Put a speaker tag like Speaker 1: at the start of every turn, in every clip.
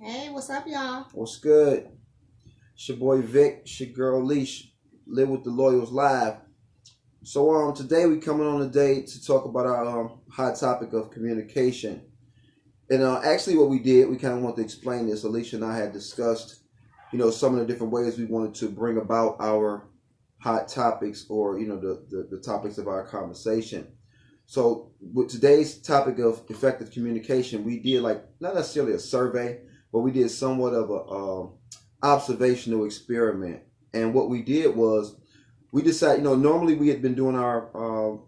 Speaker 1: Hey, what's up, y'all?
Speaker 2: What's good? It's your boy Vic, it's your girl Leash, live with the Loyals live. So today we coming on today to talk about our hot topic of communication. And actually what we did, we kind of want to explain this. Alicia and I had discussed, some of the different ways we wanted to bring about our hot topics or, the topics of our conversation. So with today's topic of effective communication, we did like not necessarily a survey, but we did somewhat of a observational experiment. And what we did was we decided, normally we had been doing our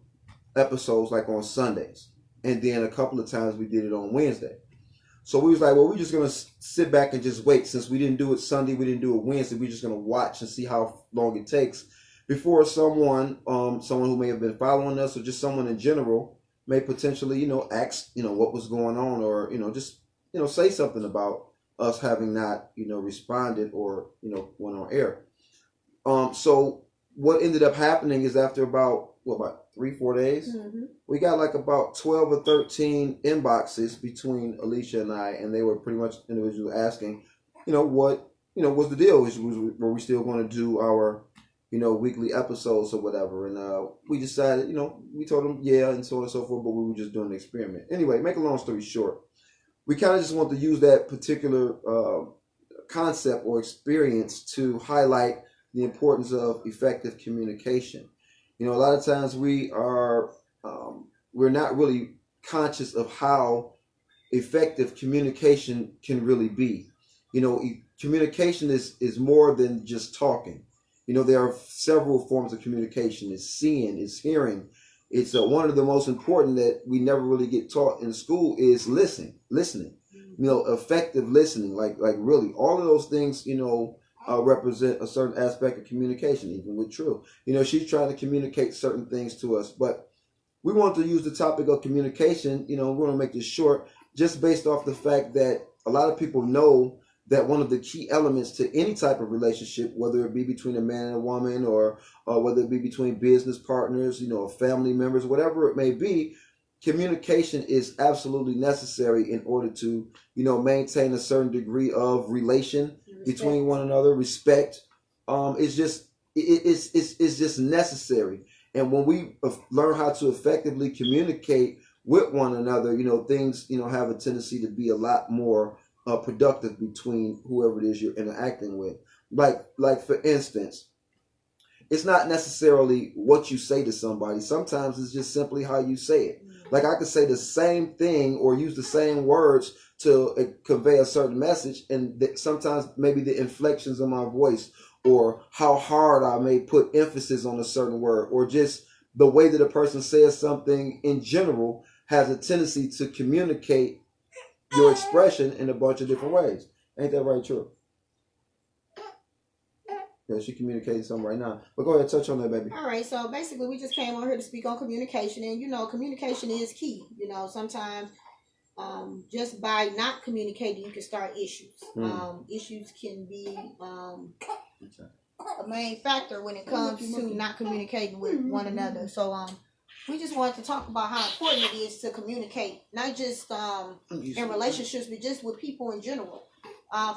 Speaker 2: episodes like on Sundays, and then a couple of times we did it on Wednesday. So we was like, well, we're just gonna sit back and just wait. Since we didn't do it Sunday, we didn't do it Wednesday. We're just gonna watch and see how long it takes before someone who may have been following us or just someone in general may potentially, ask, what was going on, or just say something about us having not, responded or went on air. So what ended up happening is after about 3-4 days, we got like about 12 or 13 inboxes between Alicia and I, and they were pretty much individually asking, what was the deal? Were we still going to do our weekly episodes or whatever? And we decided, we told them yeah, and so on and so forth, but we were just doing an experiment. Anyway, make a long story short, we kind of just want to use that particular concept or experience to highlight the importance of effective communication. A lot of times we're not really conscious of how effective communication can really be. Communication is more than just talking. There are several forms of communication. It's seeing, it's hearing. It's one of the most important that we never really get taught in school is listening. Effective listening, like really all of those things, represent a certain aspect of communication, even with True. She's trying to communicate certain things to us, but we want to use the topic of communication. We're going to make this short just based off the fact that a lot of people know that one of the key elements to any type of relationship, whether it be between a man and a woman or whether it be between business partners, family members, whatever it may be, communication is absolutely necessary in order to, maintain a certain degree of relation between one another. Respect, it's just necessary. And when we learn how to effectively communicate with one another, things have a tendency to be a lot more productive between whoever it is you're interacting with. Like for instance, it's not necessarily what you say to somebody. Sometimes it's just simply how you say it. Like I could say the same thing or use the same words to convey a certain message, and sometimes maybe the inflections of my voice or how hard I may put emphasis on a certain word or just the way that a person says something in general has a tendency to communicate your expression in a bunch of different ways. Ain't that right, True? Yeah, she communicating something right now. But go ahead, touch on that, baby.
Speaker 1: All right, so basically we just came on here to speak on communication, and communication is key. Sometimes just by not communicating, you can start issues. Issues can be a main factor when it comes to not communicating with one another. So we just wanted to talk about how important it is to communicate, not just in relationships, but just with people in general.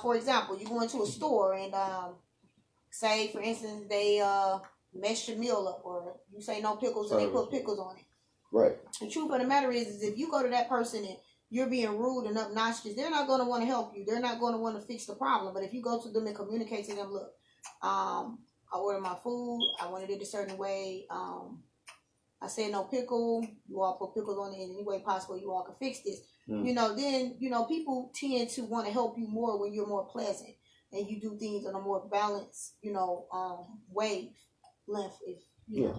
Speaker 1: For example, you go into a store and say, for instance, they mess your meal up, or you say no pickles and they put pickles on it.
Speaker 2: Right.
Speaker 1: The truth of the matter is if you go to that person and you're being rude and obnoxious, they're not going to want to help you. They're not going to want to fix the problem. But if you go to them and communicate to them, look, I ordered my food. I wanted it a certain way. I said no pickle. You all put pickles on it in any way possible. You all can fix this. Then people tend to want to help you more when you're more pleasant and you do things on a more balanced, wave length. If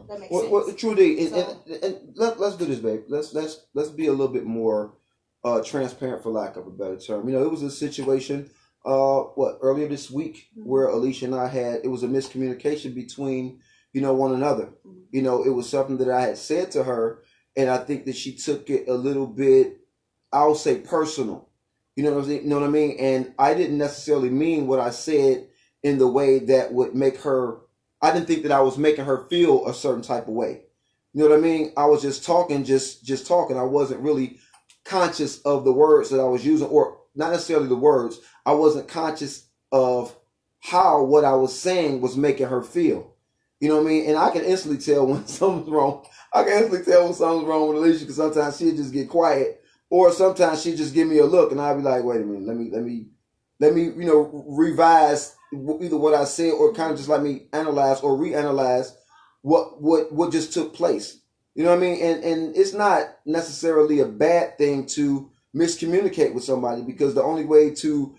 Speaker 1: that makes sense.
Speaker 2: Well, truly, and let's do this, babe. Let's be a little bit more transparent, for lack of a better term. It was a situation earlier this week where Alicia and I it was a miscommunication between one another. It was something that I had said to her, and I think that she took it a little bit, I'll say, personal. You know what I mean? And I didn't necessarily mean what I said in the way that would make her. I didn't think that I was making her feel a certain type of way. You know what I mean? I was just talking, just talking. I wasn't really conscious of the words that I was using, or not necessarily the words. I wasn't conscious of how what I was saying was making her feel. You know what I mean? And I can instantly tell when something's wrong. I can instantly tell when something's wrong with Alicia because sometimes she'll just get quiet, or sometimes she just give me a look, and I'll be like, "Wait a minute, let me, revise either what I said, or kind of just let me analyze or reanalyze what just took place." You know what I mean? And it's not necessarily a bad thing to miscommunicate with somebody, because the only way to,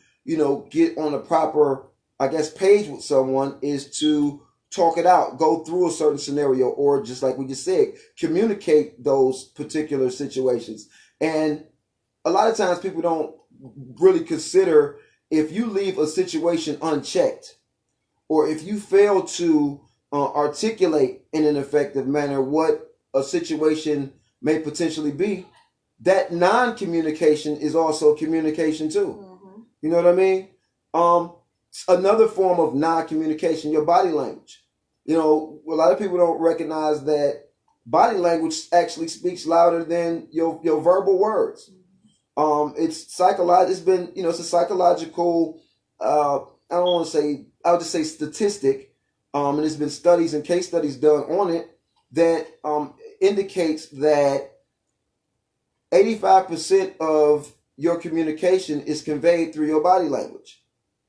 Speaker 2: get on a proper, I guess, page with someone is to talk it out, go through a certain scenario, or just like we just said, communicate those particular situations. And a lot of times people don't really consider, if you leave a situation unchecked, or if you fail to articulate in an effective manner what a situation may potentially be, that non-communication is also communication too. Mm-hmm. You know what I mean? Another form of non-communication, your body language. A lot of people don't recognize that body language actually speaks louder than your verbal words. It's psychological. It's been, it's a psychological, I don't want to say, I'll just say statistic. And there's been studies and case studies done on it that indicates that 85% of your communication is conveyed through your body language.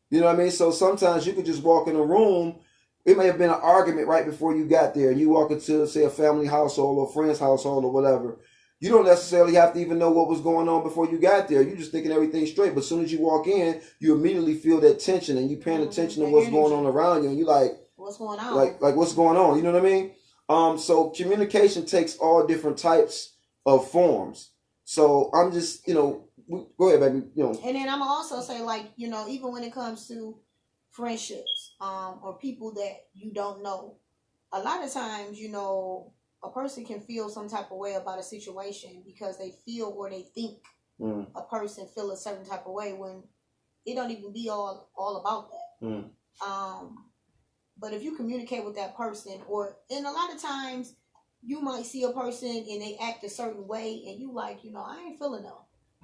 Speaker 2: You know what I mean? So sometimes you could just walk in a room. It may have been an argument right before you got there, and you walk into, say, a family household or friend's household or whatever. You don't necessarily have to even know what was going on before you got there. You're just thinking everything's straight. But as soon as you walk in, you immediately feel that tension, and you're paying attention to what's going on around you. And you're like,
Speaker 1: what's going on?
Speaker 2: Like what's going on? You know what I mean? So communication takes all different types of forms. So I'm just, go ahead, baby.
Speaker 1: And then I'm also say, even when it comes to friendships, or people that you don't know, a lot of times, a person can feel some type of way about a situation because they feel or they think a person feel a certain type of way, when it don't even be all about that. But if you communicate with that person, and a lot of times you might see a person and they act a certain way, and you like, I ain't feeling them.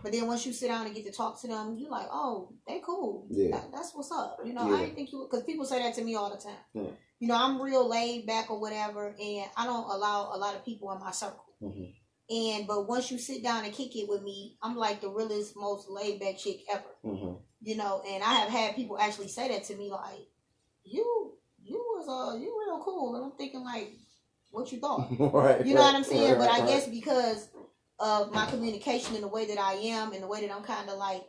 Speaker 1: But then once you sit down and get to talk to them, you like, oh, they cool. Yeah. That's what's up. Yeah. I didn't think you, because people say that to me all the time. Yeah. I'm real laid back or whatever, and I don't allow a lot of people in my circle. Mm-hmm. But once you sit down and kick it with me, I'm like the realest, most laid back chick ever. Mm-hmm. And I have had people actually say that to me, like, you real cool. And I'm thinking, like, what you thought? Right. You know what I'm saying? But I guess because of my communication and the way that I am, and the way that I'm kind of like,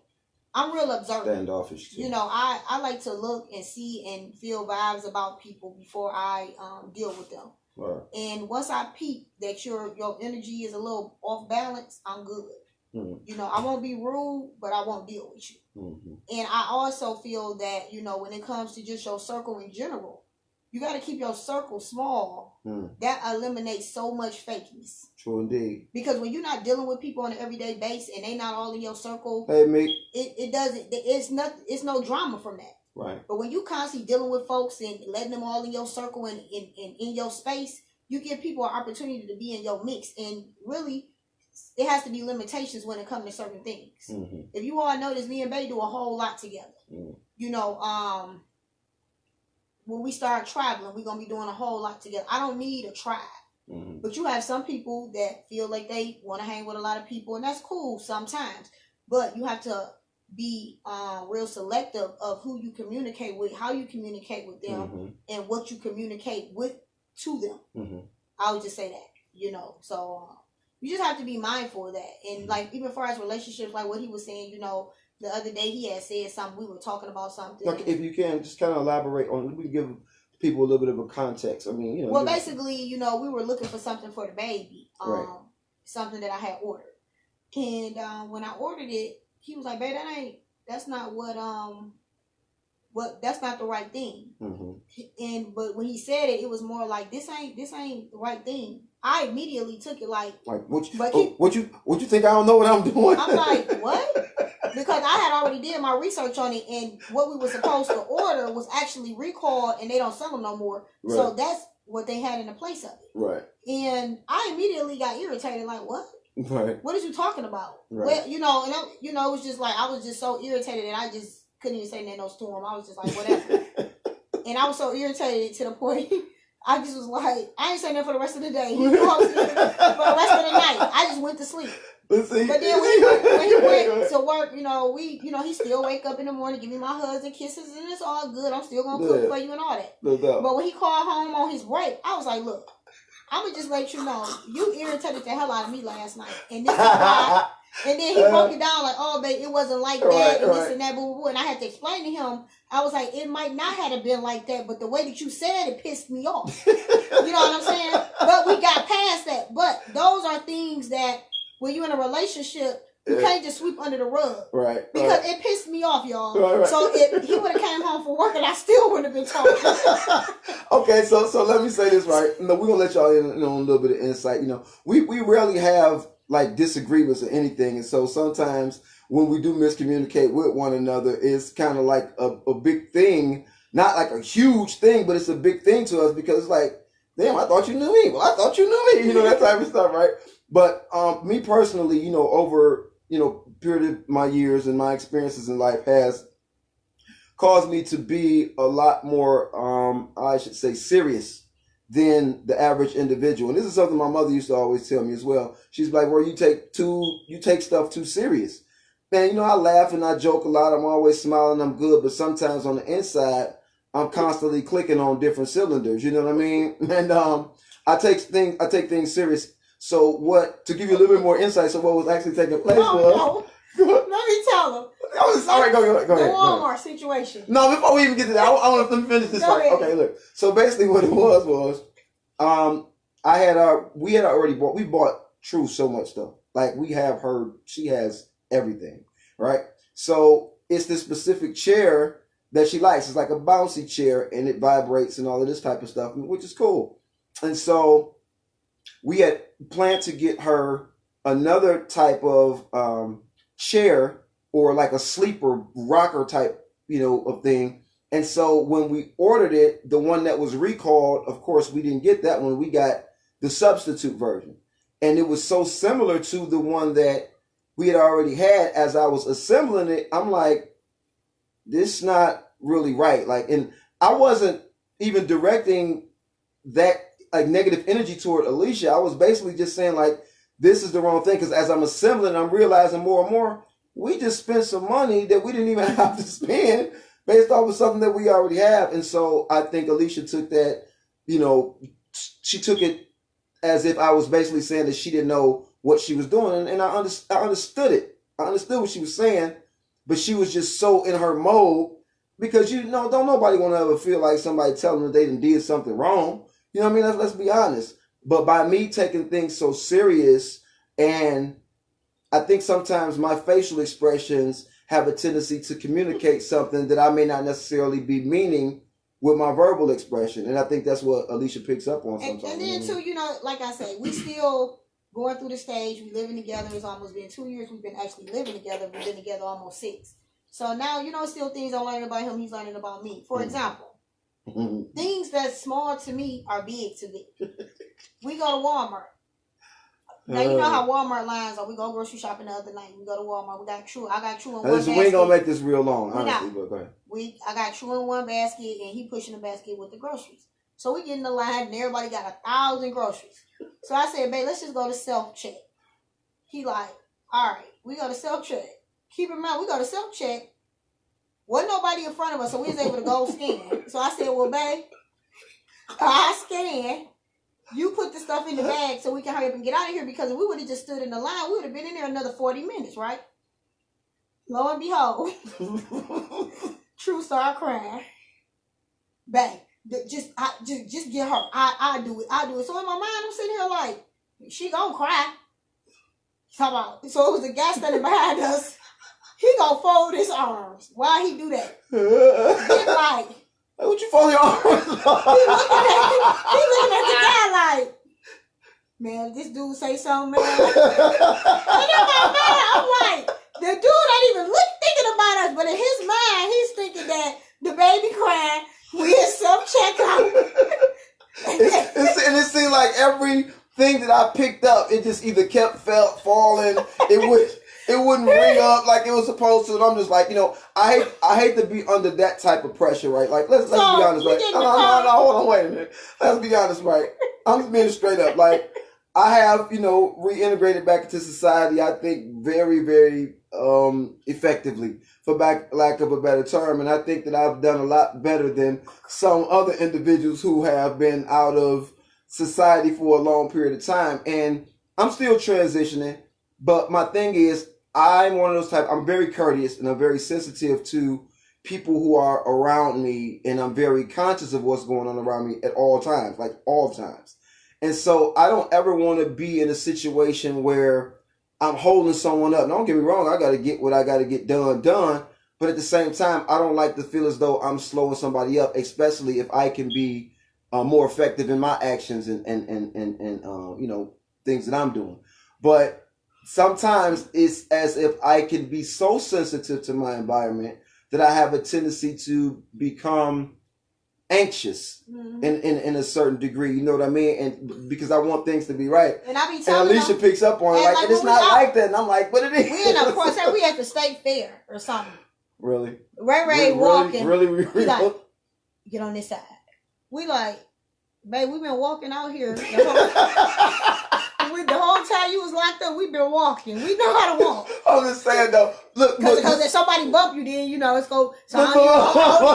Speaker 1: I'm real observant.
Speaker 2: Standoffish too.
Speaker 1: I like to look and see and feel vibes about people before I deal with them. Right. And once I peep that your energy is a little off balance, I'm good. Mm-hmm. I won't be rude, but I won't deal with you. Mm-hmm. And I also feel that, when it comes to just your circle in general, you got to keep your circle small. That eliminates so much fakeness.
Speaker 2: True indeed.
Speaker 1: Because when you're not dealing with people on an everyday basis and they not all in your circle,
Speaker 2: hey, mate,
Speaker 1: it doesn't. It's no drama from that.
Speaker 2: Right.
Speaker 1: But when you constantly dealing with folks and letting them all in your circle and in your space, you give people an opportunity to be in your mix. And really, it has to be limitations when it comes to certain things. Mm-hmm. If you all notice, me and Bay do a whole lot together. Mm. When we start traveling, we're going to be doing a whole lot together. I don't need a tribe. Mm-hmm. But you have some people that feel like they want to hang with a lot of people, and that's cool sometimes. But you have to be real selective of who you communicate with, how you communicate with them, mm-hmm. and what you communicate to them. Mm-hmm. I would just say that, So you just have to be mindful of that. And, like, even as far as relationships, like what he was saying, the other day he had said something, we were talking about something.
Speaker 2: Like, if you can, just kind of elaborate on, we give people a little bit of a context. I mean,
Speaker 1: Well, basically, we were looking for something for the baby.
Speaker 2: Right.
Speaker 1: Something that I had ordered. And when I ordered it, he was like, babe, that's not that's not the right thing. Mm-hmm. But when he said it, it was more like, this ain't the right thing. I immediately took it like
Speaker 2: what you think I don't know what I'm doing?
Speaker 1: I'm like, what? Because I had already did my research on it, and what we were supposed to order was actually recalled, and they don't sell them no more. Right. So that's what they had in the place of it.
Speaker 2: Right.
Speaker 1: And I immediately got irritated, like, what?
Speaker 2: Right.
Speaker 1: What is you talking about?
Speaker 2: Right.
Speaker 1: Well, you know, and it was just like I was just so irritated that I just couldn't even say nothing else to him. I was just like, whatever. And I was so irritated to the point I just was like, I ain't saying that for the rest of the day. He posted for the rest of the night. I just went to sleep. But then when he went to work, he still wake up in the morning, give me my hugs and kisses, and it's all good. I'm still gonna cook for you and all that.
Speaker 2: No doubt.
Speaker 1: But when he called home on his break, I was like, look, I'm gonna just let you know, you irritated the hell out of me last night, and this is why. And then he broke it down like, oh, babe, it wasn't like that, and this and that, boo, boo, boo. And I had to explain to him, I was like, it might not have been like that, but the way that you said it pissed me off. You know what I'm saying? But we got past that. But those are things that when you're in a relationship, you can't just sweep under the rug.
Speaker 2: Right.
Speaker 1: Because it pissed me off, y'all.
Speaker 2: Right.
Speaker 1: So if he would have came home from work and I still wouldn't have been talking.
Speaker 2: Okay, so let me say this right. No, we're gonna let y'all in on a little bit of insight. We rarely have like disagreements or anything, and so sometimes when we do miscommunicate with one another, it's kind of like a big thing, not like a huge thing, but it's a big thing to us because it's like, damn, I thought you knew me. Well, I thought you knew me. That type of stuff, right? But me personally, over period of my years and my experiences in life has caused me to be a lot more, I should say, serious than the average individual. And this is something my mother used to always tell me as well. She's like, well, you take stuff too serious. Man, I laugh and I joke a lot. I'm always smiling. I'm good. But sometimes on the inside, I'm constantly clicking on different cylinders. You know what I mean? And I take things serious. So to give you a little bit more insight, so what was actually taking place was...
Speaker 1: No. Let me tell him.
Speaker 2: All right, go ahead.
Speaker 1: The Walmart situation.
Speaker 2: No, before we even get to that, I want to finish this part. Okay, look. So basically what it was, we bought True so much stuff. Like she has everything, right? So it's this specific chair that she likes. It's like a bouncy chair and it vibrates and all of this type of stuff, which is cool. And so we had planned to get her another type of chair or like a sleeper rocker type, of thing. And so when we ordered it, the one that was recalled, of course, we didn't get that one. We got the substitute version. And it was so similar to the one that we had already had. As I was assembling it, I'm like, this is not really right. Like, and I wasn't even directing that like negative energy toward Alicia. I was basically just saying like, this is the wrong thing. Because as I'm assembling, I'm realizing more and more, we just spent some money that we didn't even have to spend based off of something that we already have. And so I think Alicia took that, she took it as if I was basically saying that she didn't know what she was doing. And I understood it. I understood what she was saying, but she was just so in her mode because, don't nobody want to ever feel like somebody telling them they did something wrong. You know what I mean? Let's be honest. But by me taking things so serious, and I think sometimes my facial expressions have a tendency to communicate something that I may not necessarily be meaning with my verbal expression. And I think that's what Alicia picks up on sometimes.
Speaker 1: And then too, like I say, we still going through the stage. We living together. It's almost been 2 years. We've been actually living together. We've been together almost 6. So now, still things I'm learning about him. He's learning about me. For example, things that's small to me are big to me. We go to Walmart. Now, you know how Walmart lines are. We go grocery shopping the other night. We go to Walmart. I got True in one basket.
Speaker 2: We ain't going to make this real long, honestly, but go ahead.
Speaker 1: I got True in one basket, and he pushing the basket with the groceries. So we get in the line, and everybody got 1,000 groceries. So I said, babe, let's just go to self-check. He like, all right, we go to self-check. Keep in mind, we go to self-check. Wasn't nobody in front of us, so we was able to go scan. So I said, well, babe, I scan. You put the stuff in the bag so we can hurry up and get out of here, because if we would have just stood in the line, we would have been in there another 40 minutes, right? Lo and behold, True started crying. Bang. Just get her. I do it. So in my mind, I'm sitting here like, she gonna cry. So it was a guy standing behind us. He gonna fold his arms. Why he do that? Then like,
Speaker 2: what you fold your arms?
Speaker 1: He looking at the guy like, man, this dude say something, man. And in my mind, I'm like, the dude ain't even thinking about us, but in his mind, he's thinking that the baby crying, we in self-checkout.
Speaker 2: And it seemed like every thing that I picked up, it just either kept falling. It wouldn't ring up like it was supposed to. And I'm just like, I hate to be under that type of pressure, right? Like let's be honest, right? No, hold on, wait a minute. Let's be honest, right? I'm just being straight up. Like I have, reintegrated back into society. I think very, very effectively, for lack of a better term. And I think that I've done a lot better than some other individuals who have been out of society for a long period of time. And I'm still transitioning. But my thing is, I'm one of those type. I'm very courteous and I'm very sensitive to people who are around me, and I'm very conscious of what's going on around me at all times, like all times. And so I don't ever want to be in a situation where I'm holding someone up. Don't get me wrong. I got to get what I got to get done. But at the same time, I don't like to feel as though I'm slowing somebody up, especially if I can be more effective in my actions and things that I'm doing. But sometimes it's as if I can be so sensitive to my environment that I have a tendency to become anxious in a certain degree. You know what I mean? And because I want things to be right.
Speaker 1: And I be telling
Speaker 2: Alicia picks up on it and it's not like that. And I'm like, what it is?
Speaker 1: We in a course, we at the state fair or something.
Speaker 2: Really?
Speaker 1: Ray walking.
Speaker 2: Really?
Speaker 1: He like, get on this side. We like, babe, we've been walking out here. The whole time you was locked up, we've been walking. We know how to walk.
Speaker 2: I'm just saying though, look,
Speaker 1: because if somebody bump you, then it's go. So I don't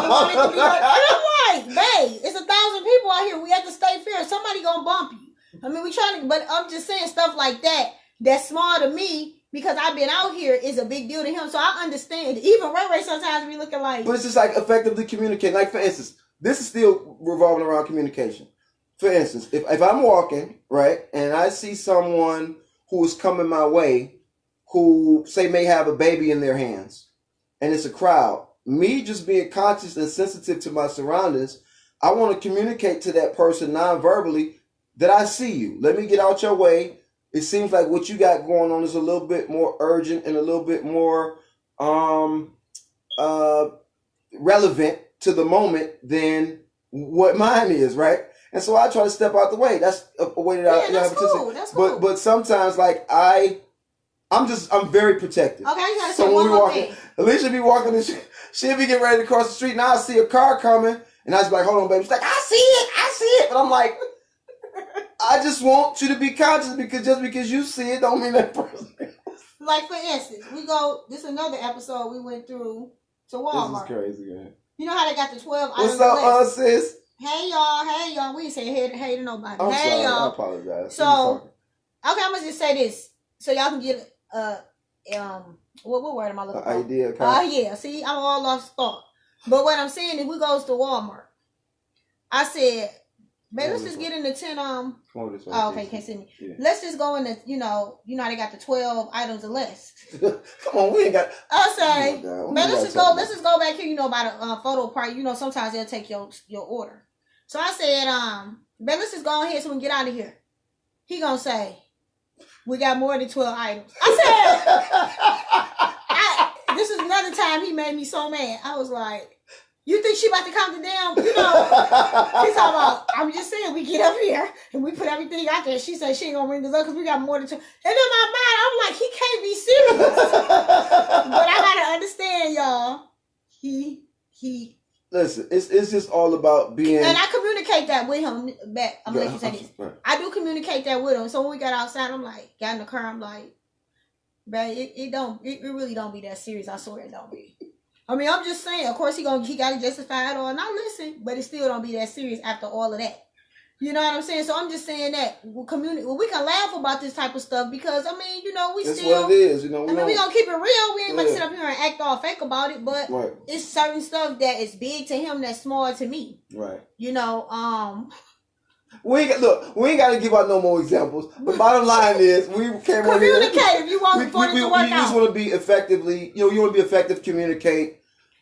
Speaker 1: want it to be like, I'm like, babe, it's 1,000 people out here. We at the state fair. Somebody gonna bump you. I mean, we trying to, but I'm just saying stuff like that. That's small to me because I've been out here is a big deal to him. So I understand. Even Ray sometimes be looking like.
Speaker 2: But it's just like effectively communicating. Like for instance, this is still revolving around communication. For instance, if I'm walking, right, and I see someone who is coming my way who, say, may have a baby in their hands, and it's a crowd, me just being conscious and sensitive to my surroundings, I want to communicate to that person non-verbally that I see you. Let me get out your way. It seems like what you got going on is a little bit more urgent and a little bit more relevant to the moment than what mine is, right? And so I try to step out the way. That's a way that I have
Speaker 1: cool. That's cool.
Speaker 2: But sometimes like I'm very protective.
Speaker 1: Okay, you gotta
Speaker 2: so
Speaker 1: say one more thing.
Speaker 2: Alicia be walking and she'll be getting ready to cross the street and I'll see a car coming and I just be like, hold on, baby. She's like, I see it. But I'm like, I just want you to be conscious because just because you see it don't mean that person.
Speaker 1: Like for instance, this is another episode we went through to Walmart.
Speaker 2: This is crazy, man.
Speaker 1: You know how they got the 12 items.
Speaker 2: What's up, sis?
Speaker 1: Hey y'all. We ain't say hey to nobody.
Speaker 2: I'm
Speaker 1: hey
Speaker 2: sorry,
Speaker 1: y'all.
Speaker 2: I apologize.
Speaker 1: So, okay, I'm gonna just say this so y'all can get what word am I looking for?
Speaker 2: Idea.
Speaker 1: Yeah. See, I'm all lost thought. But what I'm saying is, we goes to Walmart. I said, babe, let's just get in the 10
Speaker 2: Come on this way.
Speaker 1: Oh, okay, you can't see me.
Speaker 2: Yeah.
Speaker 1: Let's just go in the how they got the 12 items or less.
Speaker 2: Come on, we ain't got.
Speaker 1: I'll say, man, let's just go back here. By the photo part. Sometimes they'll take your order. So I said, man, let's just go ahead so we can get out of here. He gonna say, we got more than 12 items. I said, this is another time he made me so mad. I was like, you think she about to count it down? He's talking about, I'm just saying, we get up here and we put everything out there. She said she ain't gonna ring this up because we got more than 12. And in my mind, I'm like, he can't be serious. But I gotta understand, y'all. He
Speaker 2: Listen, it's just all about being.
Speaker 1: And I communicate that with him back. I'm gonna let you say this.
Speaker 2: Right.
Speaker 1: I do communicate that with him. So when we got outside, I'm like, got in the car, I'm like, babe, it really don't be that serious. I swear it don't be. I mean, I'm just saying, of course he got to justify it all. And I listen, but it still don't be that serious after all of that. You know what I'm saying? So I'm just saying that we can laugh about this type of stuff because, I mean, we
Speaker 2: That's
Speaker 1: still.
Speaker 2: what it is,
Speaker 1: we going to keep it real. We ain't going to sit up here and act all fake about it, but
Speaker 2: right.
Speaker 1: It's certain stuff that is big to him that's small to me.
Speaker 2: Right.
Speaker 1: We
Speaker 2: ain't got to give out no more examples. The bottom line is we came over here.
Speaker 1: Communicate if you want to work out.
Speaker 2: You just want to be effectively, you want to be effective, communicate.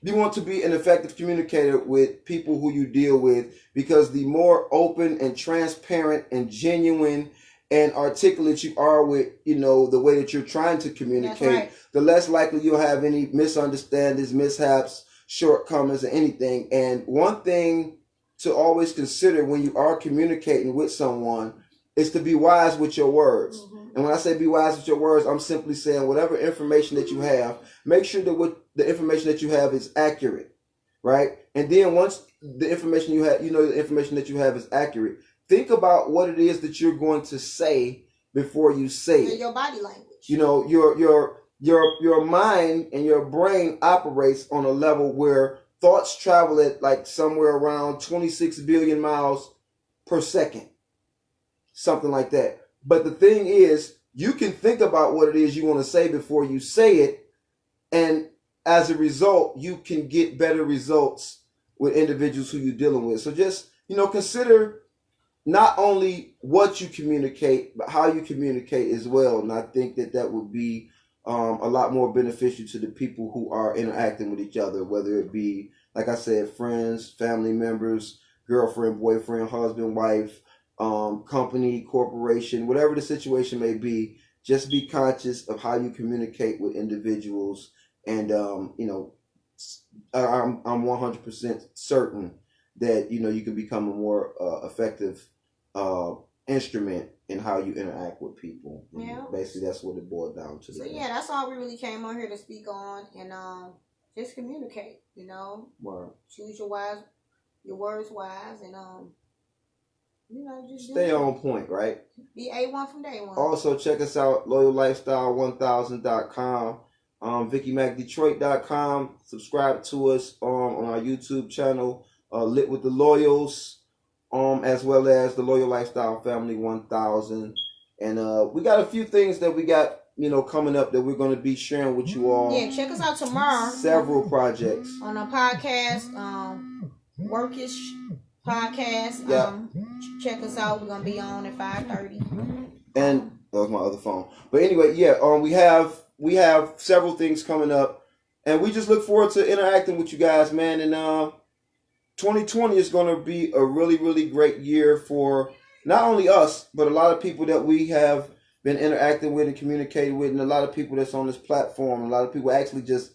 Speaker 2: You want to be an effective communicator with people who you deal with because the more open and transparent and genuine and articulate you are with, the way that you're trying to communicate,
Speaker 1: right.
Speaker 2: The less likely you'll have any misunderstandings, mishaps, shortcomings, or anything. And one thing to always consider when you are communicating with someone is to be wise with your words.
Speaker 1: Mm-hmm.
Speaker 2: And when I say be wise with your words, I'm simply saying whatever information that you have, make sure that what the information that you have is accurate, right? And then once the information you have, the information that you have is accurate, think about what it is that you're going to say before you say it.
Speaker 1: Your body language.
Speaker 2: Your mind and your brain operates on a level where thoughts travel at like somewhere around 26 billion miles per second. Something like that. But the thing is, you can think about what it is you want to say before you say it. And as a result, you can get better results with individuals who you're dealing with. So just, consider not only what you communicate, but how you communicate as well. And I think that would be a lot more beneficial to the people who are interacting with each other, whether it be, like I said, friends, family members, girlfriend, boyfriend, husband, wife, company, corporation, whatever the situation may be. Just be conscious of how you communicate with individuals. And, I'm 100% certain that, you can become a more effective instrument in how you interact with people.
Speaker 1: Yeah.
Speaker 2: Basically, that's what it boiled down to.
Speaker 1: So, yeah, that's all we really came on here to speak on. And just communicate,
Speaker 2: Word.
Speaker 1: Choose your words wise. And, just
Speaker 2: stay on point, right?
Speaker 1: Be A1 from day one.
Speaker 2: Also, check us out, LoyalLifestyle1000.com. VickyMacDetroit.com. Subscribe to us on our YouTube channel, Lit with the Loyals, as well as the Loyal Lifestyle Family 1000. And we got a few things that we got, coming up that we're going to be sharing with you all.
Speaker 1: Yeah, check us out tomorrow.
Speaker 2: Several projects
Speaker 1: on our podcast, Workish podcast. Check us out. We're gonna be on at 5:30.
Speaker 2: And that was my other phone. But anyway, yeah, we have several things coming up, and we just look forward to interacting with you guys, man. And 2020 is going to be a really, really great year for not only us, but a lot of people that we have been interacting with and communicating with, and a lot of people that's on this platform. A lot of people actually just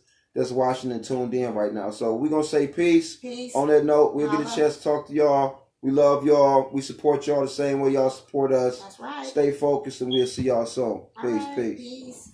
Speaker 2: watching and tuned in right now. So we're going to say peace.
Speaker 1: Peace.
Speaker 2: On that note, we'll get a chance to talk to y'all. We love y'all. We support y'all the same way y'all support us.
Speaker 1: That's right.
Speaker 2: Stay focused, and we'll see y'all soon. Peace,
Speaker 1: right,
Speaker 2: peace.
Speaker 1: Peace.